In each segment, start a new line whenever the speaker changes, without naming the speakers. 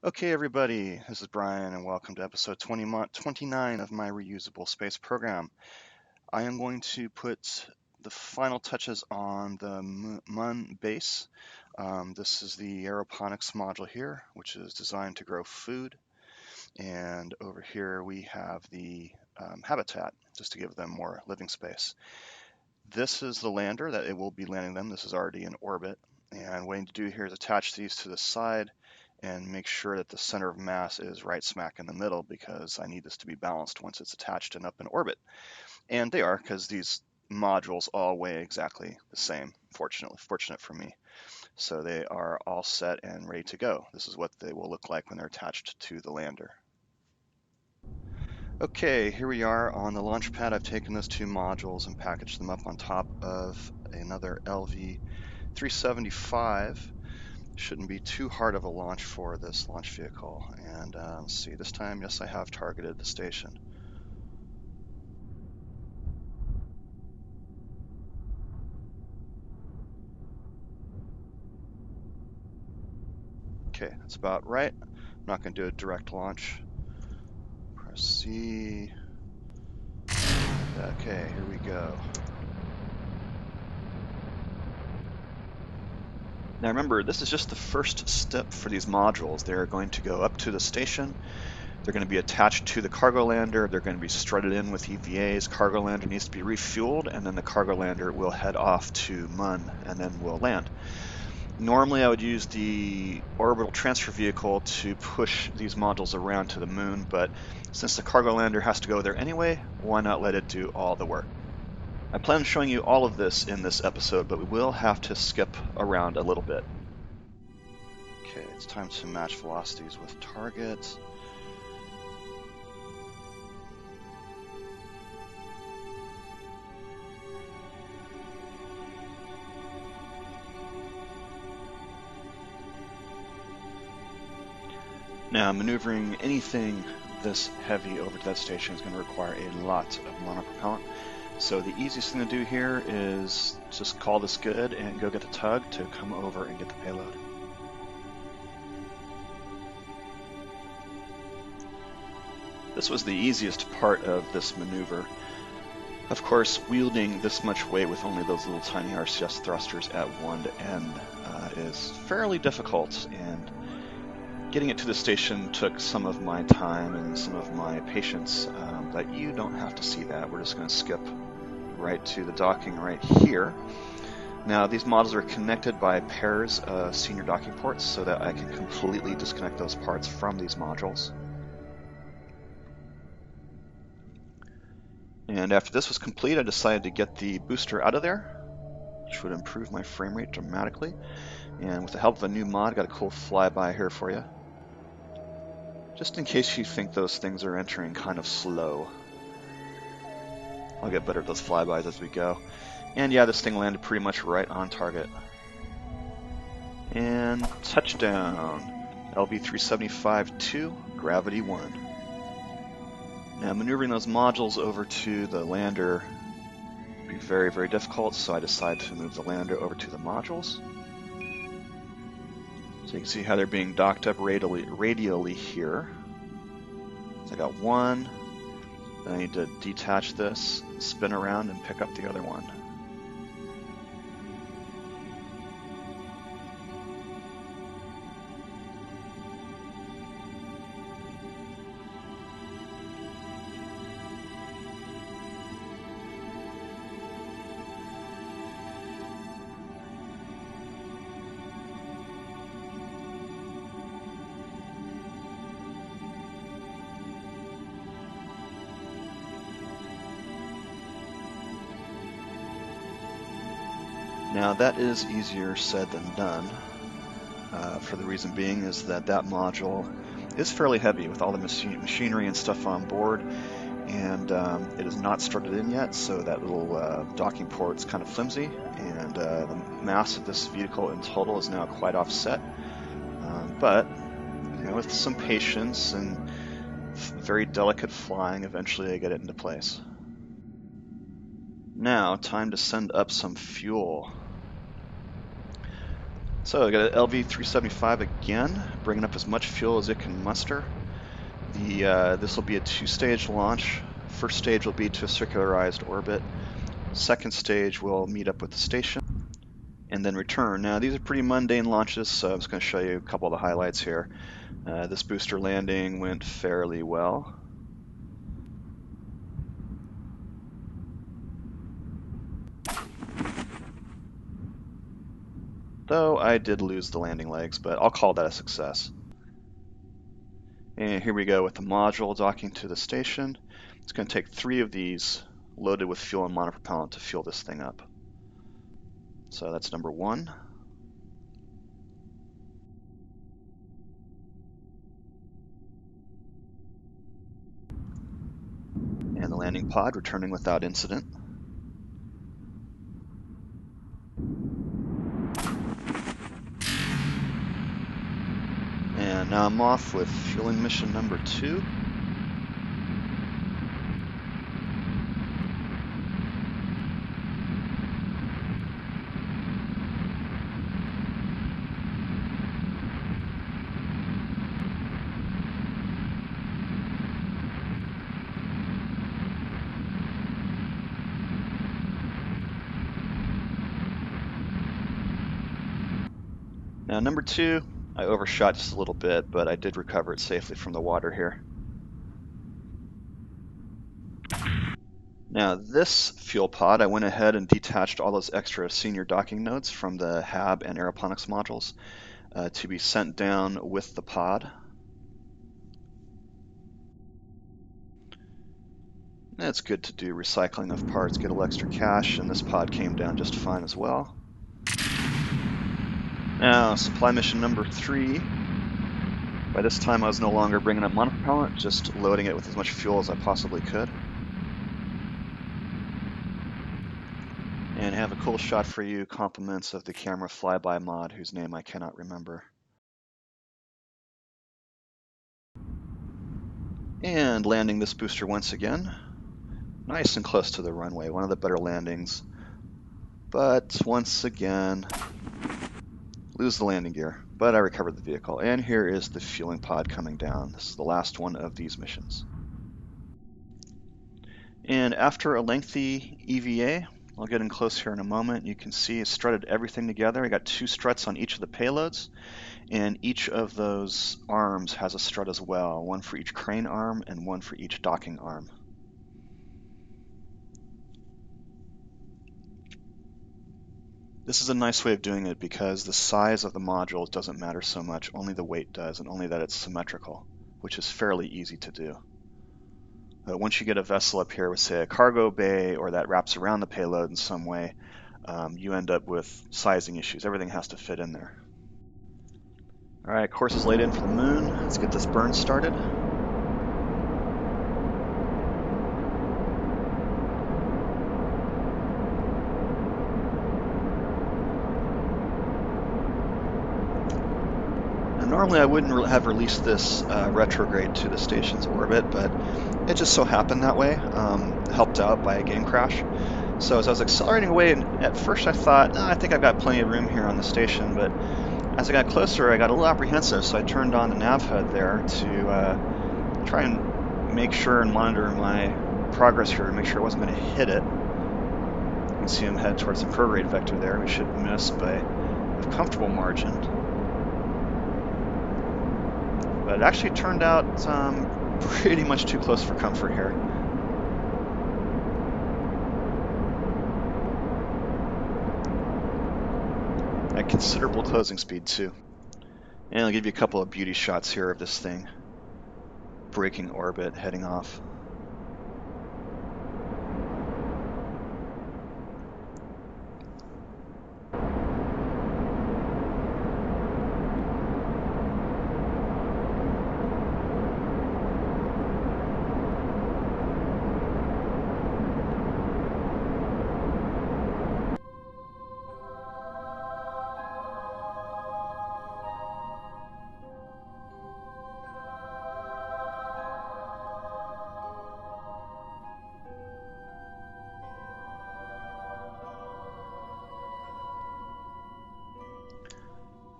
Okay, everybody, this is Brian, and welcome to episode 29 of my reusable space program. I am going to put the final touches on the Mun Base. This is the aeroponics module here, which is designed to grow food. And over here we have the habitat, just to give them more living space. This is the lander that it will be landing them. This is already in orbit. And what I need to do here is attach these to the side and make sure that the center of mass is right smack in the middle, because I need this to be balanced once it's attached and up in orbit. And they are, because these modules all weigh exactly the same, fortunate for me. So they are all set and ready to go. This is what they will look like when they're attached to the lander. Okay, here we are on the launch pad. I've taken those two modules and packaged them up on top of another LV-375. Shouldn't be too hard of a launch for this launch vehicle. And let's see, this time, yes, I have targeted the station. Okay, that's about right. I'm not going to do a direct launch. Press C. Okay, here we go. Now remember, this is just the first step for these modules. They're going to go up to the station. They're going to be attached to the cargo lander. They're going to be strutted in with EVAs. Cargo lander needs to be refueled, and then the cargo lander will head off to Mun, and then we'll land. Normally I would use the orbital transfer vehicle to push these modules around to the moon, but since the cargo lander has to go there anyway, why not let it do all the work? I plan on showing you all of this in this episode, but we will have to skip around a little bit. Okay, it's time to match velocities with target. Now, maneuvering anything this heavy over to that station is going to require a lot of monopropellant. So the easiest thing to do here is just call this good and go get the tug to come over and get the payload. This was the easiest part of this maneuver. Of course, wielding this much weight with only those little tiny RCS thrusters at one end is fairly difficult, and getting it to the station took some of my time and some of my patience, but you don't have to see that. We're just going to skip right to the docking right here. Now, these modules are connected by pairs of senior docking ports so that I can completely disconnect those parts from these modules. And after this was complete, I decided to get the booster out of there, which would improve my frame rate dramatically. And with the help of a new mod, got a cool flyby here for you, just in case you think those things are entering kind of slow. I'll get better at those flybys as we go. And yeah, this thing landed pretty much right on target. And touchdown. LV-375-2, Gravity 1. Now, maneuvering those modules over to the lander would be very, very difficult, so I decided to move the lander over to the modules. So you can see how they're being docked up radially here. So I got one, then I need to detach this, spin around, and pick up the other one. Now that is easier said than done, for the reason being is that module is fairly heavy with all the machinery and stuff on board, and it is not strutted in yet, so that little docking port is kind of flimsy, and the mass of this vehicle in total is now quite offset. But you know, with some patience and very delicate flying, eventually I get it into place. Now, time to send up some fuel. So I got an LV-375 again, bringing up as much fuel as it can muster. This will be a two-stage launch. First stage will be to a circularized orbit. Second stage will meet up with the station and then return. Now these are pretty mundane launches, so I'm just going to show you a couple of the highlights here. This booster landing went fairly well. Though I did lose the landing legs, but I'll call that a success. And here we go with the module docking to the station. It's going to take 3 of these loaded with fuel and monopropellant to fuel this thing up. So that's number 1. And the landing pod returning without incident. And now I'm off with fueling mission number 2. Now number 2, I overshot just a little bit, but I did recover it safely from the water here. Now this fuel pod, I went ahead and detached all those extra senior docking nodes from the HAB and aeroponics modules to be sent down with the pod. It's good to do recycling of parts, get a little extra cash, and this pod came down just fine as well. Now, supply mission number 3. By this time I was no longer bringing up monopropellant, just loading it with as much fuel as I possibly could. And have a cool shot for you, compliments of the camera flyby mod, whose name I cannot remember. And landing this booster once again. Nice and close to the runway, one of the better landings. But once again, lose the landing gear, but I recovered the vehicle. And here is the fueling pod coming down. This is the last one of these missions. And after a lengthy EVA, I'll get in close here in a moment. You can see it strutted everything together. I got 2 struts on each of the payloads, and each of those arms has a strut as well, one for each crane arm and one for each docking arm. This is a nice way of doing it because the size of the modules doesn't matter so much, only the weight does, and only that it's symmetrical, which is fairly easy to do. Once you get a vessel up here with, say, a cargo bay or that wraps around the payload in some way, you end up with sizing issues. Everything has to fit in there. All right, course is laid in for the moon. Let's get this burn started. Normally I wouldn't have released this retrograde to the station's orbit, but it just so happened that way, helped out by a game crash. So as I was accelerating away, at first I thought, I think I've got plenty of room here on the station, but as I got closer I got a little apprehensive, so I turned on the nav HUD there to try and make sure and monitor my progress here to make sure I wasn't going to hit it. You can see him head towards the prorate vector there. We should miss by a comfortable margin. But it actually turned out pretty much too close for comfort here. At considerable closing speed too. And I'll give you a couple of beauty shots here of this thing breaking orbit, heading off.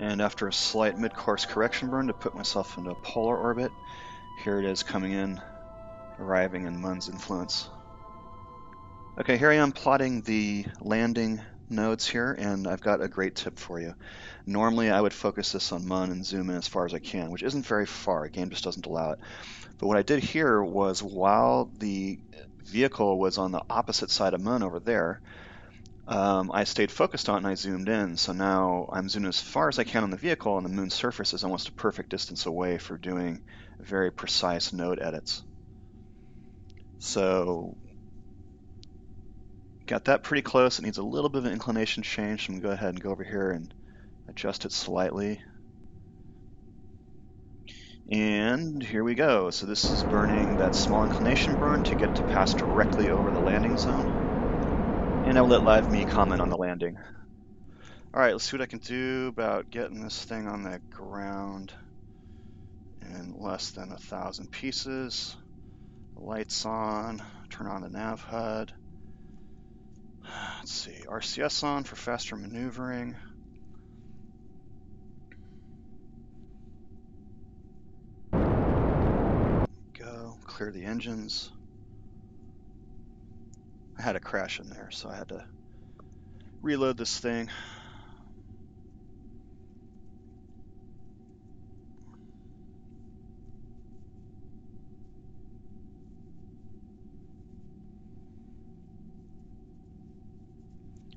And after a slight mid-course correction burn to put myself into a polar orbit, here it is coming in, arriving in Mun's influence. Okay, here I am plotting the landing nodes here, and I've got a great tip for you. Normally I would focus this on Mun and zoom in as far as I can, which isn't very far, the game just doesn't allow it. But what I did here was, while the vehicle was on the opposite side of Mun over there, I stayed focused on it and I zoomed in. So now I'm zoomed as far as I can on the vehicle, and the Moon's surface is almost a perfect distance away for doing very precise node edits. So got that pretty close. It needs a little bit of an inclination change, so I'm going to go ahead and go over here and adjust it slightly. And here we go. So this is burning that small inclination burn to get to pass directly over the landing zone. And I'll let live me comment on the landing. Alright, let's see what I can do about getting this thing on the ground in less than 1,000 pieces. Lights on, turn on the nav HUD. Let's see, RCS on for faster maneuvering. Go, clear the engines. I had a crash in there, so I had to reload this thing.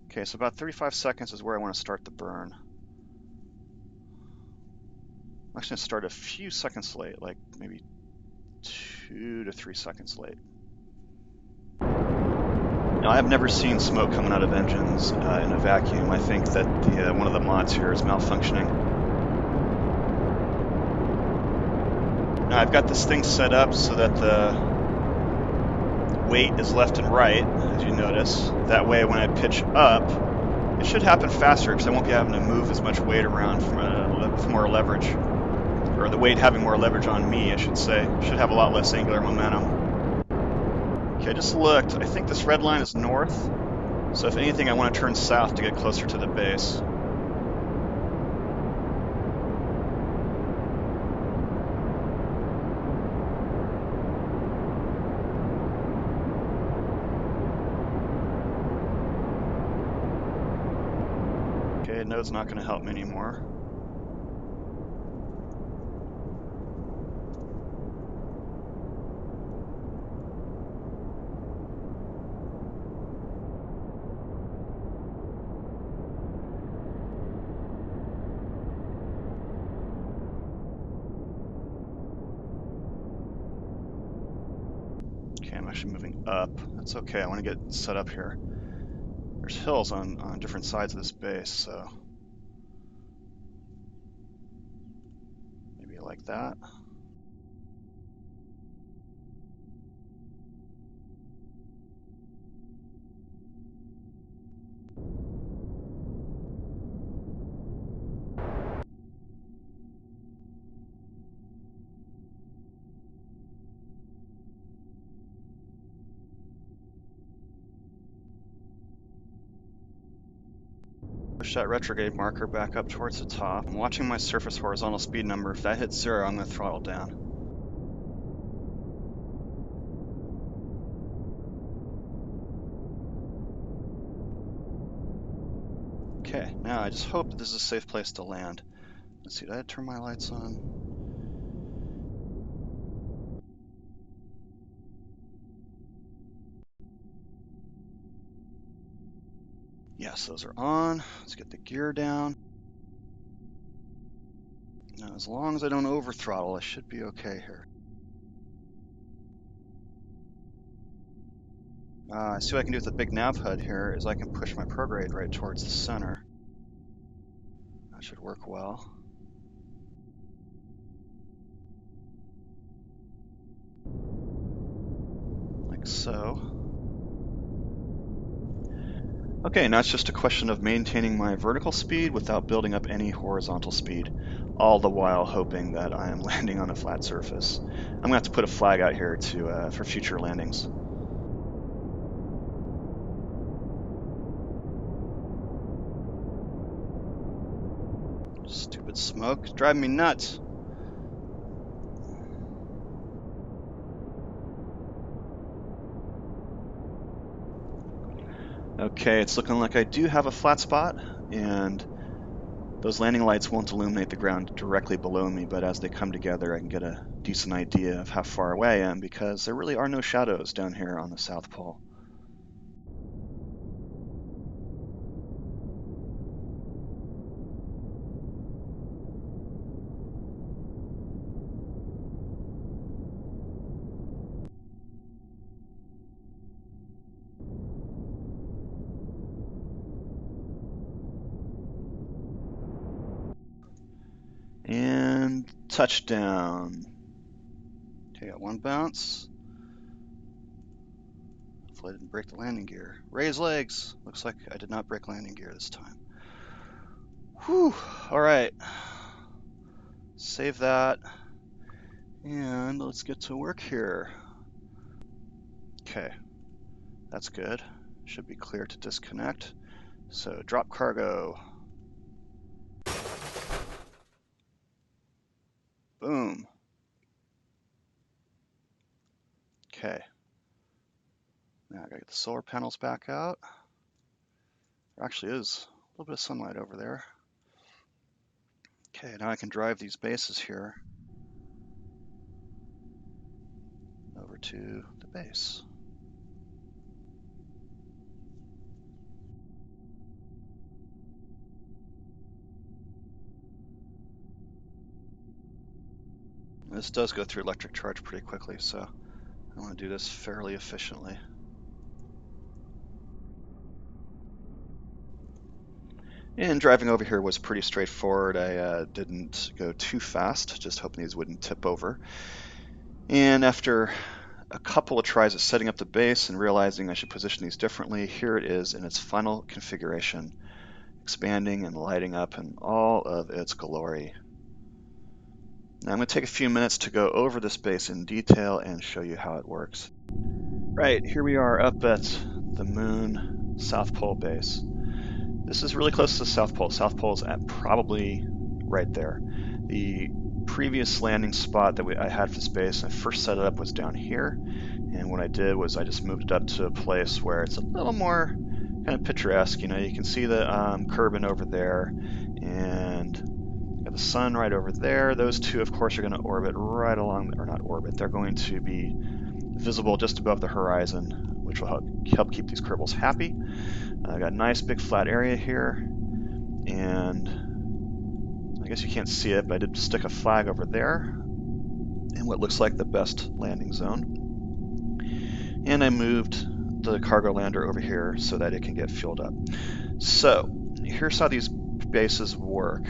Okay, so about 35 seconds is where I want to start the burn. I'm actually going to start a few seconds late, like maybe 2 to 3 seconds late. Now, I've never seen smoke coming out of engines in a vacuum. I think that one of the mods here is malfunctioning. Now, I've got this thing set up so that the weight is left and right, as you notice. That way, when I pitch up, it should happen faster because I won't be having to move as much weight around from more leverage. Or the weight having more leverage on me, I should say. Should have a lot less angular momentum. Okay, I just looked. I think this red line is north. So if anything, I want to turn south to get closer to the base. Okay, node's not going to help me anymore. Okay, I'm actually moving up. That's okay, I want to get set up here. There's hills on different sides of this base, so maybe like that. Push that retrograde marker back up towards the top. I'm watching my surface horizontal speed number. If that hits 0, I'm going to throttle down. Okay, now I just hope that this is a safe place to land. Let's see, did I turn my lights on? Yes, those are on. Let's get the gear down. Now, as long as I don't over throttle, I should be okay here. See what I can do with the big nav HUD here is I can push my prograde right towards the center. That should work well. Like so. Okay, now it's just a question of maintaining my vertical speed without building up any horizontal speed, all the while hoping that I am landing on a flat surface. I'm gonna have to put a flag out here for future landings. Just do
stupid smoke. It's driving me nuts.
Okay, it's looking like I do have a flat spot, and those landing lights won't illuminate the ground directly below me, but as they come together I can get a decent idea of how far away I am, because there really are no shadows down here on the South Pole. And touchdown.
Okay, got one bounce. Hopefully I didn't break the landing gear. Raise legs. Looks like I did not break landing gear this time.
Whew. Alright. Save that. And let's get to work here. Okay. That's good. Should be clear to disconnect. So drop cargo. Boom. Okay. Now I gotta get the solar panels back out. There actually is a little bit of sunlight over there. Okay, now I can drive these bases here over to the base. This does go through electric charge pretty quickly, so I want to do this fairly efficiently. And driving over here was pretty straightforward. I didn't go too fast, just hoping these wouldn't tip over. And after a couple of tries at setting up the base and realizing I should position these differently, here it is in its final configuration, expanding and lighting up in all of its glory. Now I'm going to take a few minutes to go over this base in detail and show you how it works. Right, here we are up at the Mun South Pole base. This is really close to the South Pole. South Pole is at probably right there. The previous landing spot that I had for this base when I first set it up was down here, and what I did was I just moved it up to a place where it's a little more kind of picturesque. You know, you can see the Kerbal over there, and got the sun right over there. Those two, of course, are going to orbit right along, or not orbit, they're going to be visible just above the horizon, which will help keep these Kerbals happy. I've got a nice big flat area here, and I guess you can't see it, but I did stick a flag over there in what looks like the best landing zone. And I moved the cargo lander over here so that it can get fueled up. So here's how these bases work.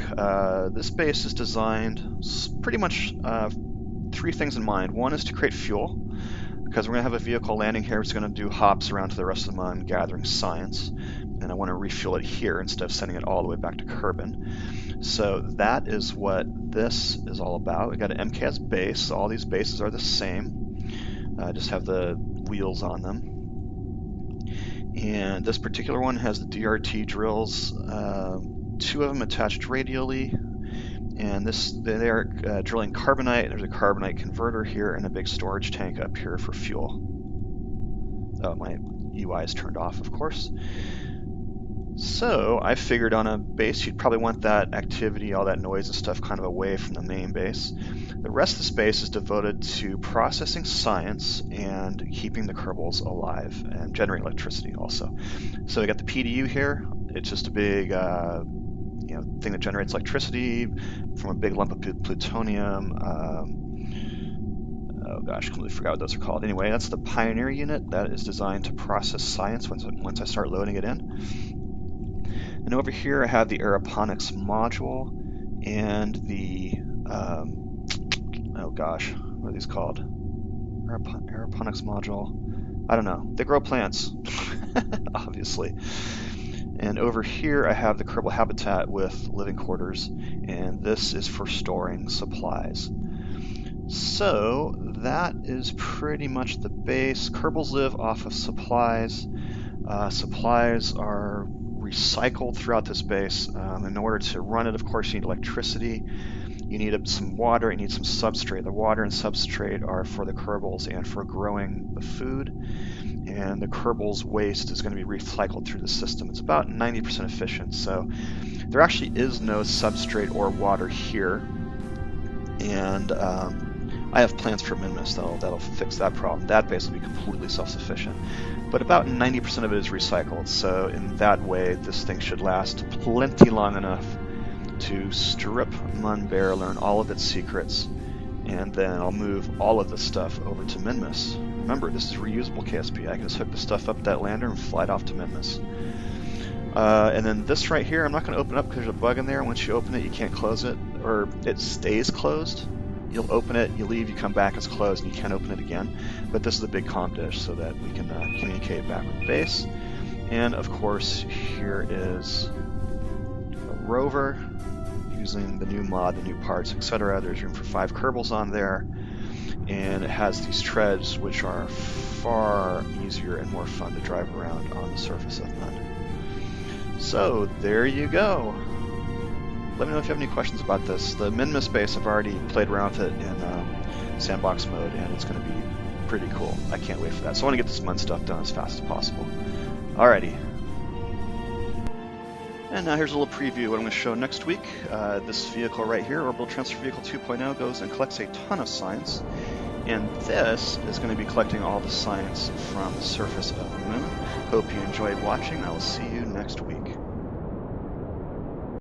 This base is designed pretty much three things in mind. One is to create fuel, because we're going to have a vehicle landing here. It's going to do hops around to the rest of the Mun, gathering science, and I want to refuel it here instead of sending it all the way back to Kerbal. So that is what this is all about. We got an MKS base. All these bases are the same, just have the wheels on them. And this particular one has the DRT drills, two of them attached radially. And they are drilling carbonite. There's a carbonite converter here and a big storage tank up here for fuel. Oh, my UI is turned off, of course. So I figured on a base you'd probably want that activity, all that noise and stuff kind of away from the main base. The rest of the space is devoted to processing science and keeping the Kerbals alive and generating electricity also. So we got the PDU here. It's just a big thing that generates electricity from a big lump of plutonium. Oh gosh, completely forgot what those are called. Anyway, that's the Pioneer unit that is designed to process science once I start loading it in. And over here I have the aeroponics module and the oh gosh, what are these called? Aeroponics module. I don't know. They grow plants, obviously. And over here I have the Kerbal habitat with living quarters, and this is for storing supplies. So that is pretty much the base. Kerbals live off of supplies. Supplies are
recycled throughout this base. In order to run it, of course, you need electricity. You need some water, you need some substrate. The water and substrate are for the kerbals and for growing the food. And the kerbals waste is going to be recycled through the system. It's about 90% efficient. So there actually is no substrate or water here. And I have plans for MinBase that'll fix that problem. That base will be completely self-sufficient. But about 90% of it is recycled. So in that way, this thing should last plenty long enough to strip Mun bare, learn all of its secrets, and then I'll move all of this stuff over to MinBase. Remember, this is reusable KSP. I can just hook the stuff up that lander and fly it off to MinBase. And then this right here, I'm not going to open up because there's a bug in there. Once you open it, you can't close it, or it stays closed. You'll open it, you leave, you come back, it's closed, and you can't open it again. But this is a big comm dish so that we can communicate back with base. And of course, here is a rover using the new mod, the new parts, etc. There's room for 5 kerbals on there, and it has these treads which are far easier and more fun to drive around on the surface of Mun. So there you go. Let me know if you have any questions about this. The MinBase base, I've already played around with it in sandbox mode, and it's going to be pretty cool. I can't wait for that. So I want to get this Mun stuff done as fast as possible. Alrighty. And now here's a little preview of what I'm going to show next week. This vehicle right here, Orbital Transfer Vehicle 2.0, goes and collects a ton of science. And this is going to be collecting all the science from the surface of the Moon. Hope you enjoyed watching. I will see you next week.